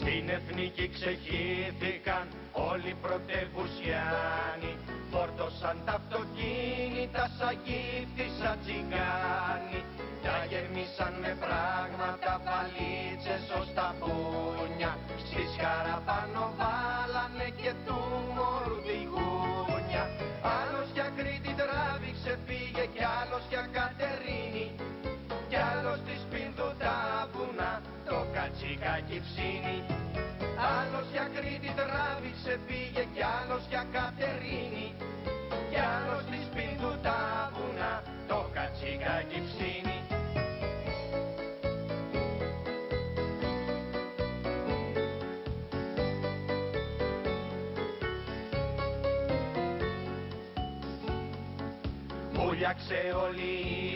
Στην Εθνική ξεχύθηκαν όλοι οι πρωτευουσιάνοι, φόρτωσαν τα αυτοκίνητα σαν γύφτη, σαν τσιγκάνοι. Τα γεμίσαν με πράγματα, βαλίτσες ως τα μπούνια, στη σκάρα πάνω βάλανε και του μωρού τη γούνια. Άλλος για Κρήτη τράβηξε πήγε κι άλλος για Κατερίνη, κι άλλος της Πίνδου τα βουνά, το κατσικάκι ψήνει. Άλλος για Κρήτη τράβηξε πήγε κι άλλος για Κατερίνη, κι άλλος της Πίνδου τα βουνά, το κατσικάκι ψήνει. Βούλιαξε όλη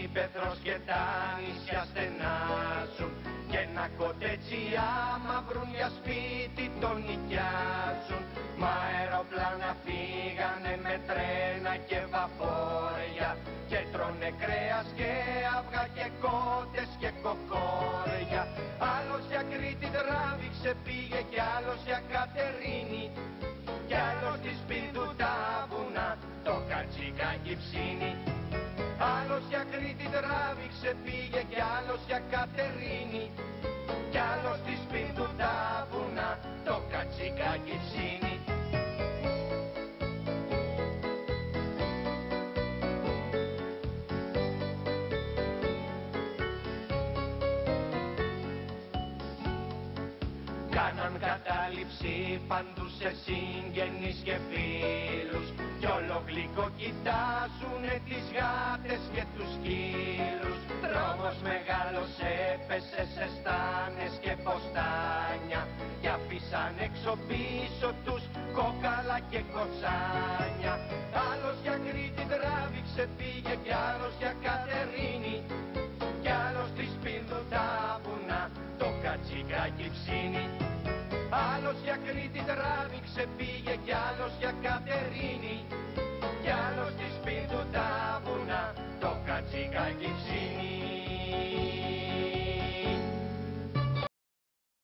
η Πέτρος και τα νησιά στενάζουν, και ένα κοτέτσι άμα βρουν για σπίτι τον νοικιάζουν. Μα αεροπλάνα φύγανε με τρένα και βαπόρια, και τρώνε κρέας και αυγά και κότες και κοκόρια. Άλλος για Κρήτη τράβηξε πήγε κι άλλος για Κατερίνη, κι άλλος της Πίνδου τα βουνά, το κατσικάκι ψήνει. Άλλος για Κρήτη τράβηξε πήγε κι άλλος για Κατερίνη, κι άλλος της Πίνδου τα βουνά, το κατσικάκι ψήνει. Κάναν κατάληψη παντού σε συγγενείς και φίλους, κι όλο γλυκό κοιτάζουνε τις γάτες και τους σκύλους. Δρόμος μεγάλος έπεσε σε στάνες και ποστάνια, κι αφήσαν έξω πίσω τους κόκαλα και κοτσάνια. Άλλος για Κρήτη τράβηξε πήγε κι άλλος για Κατερίνη, κι άλλος της Πίνδου τα βουνά, το κατσικάκι ψήνει. Άλλος για Κρήτη τράβηξε πήγε κι άλλος για Κατερίνη,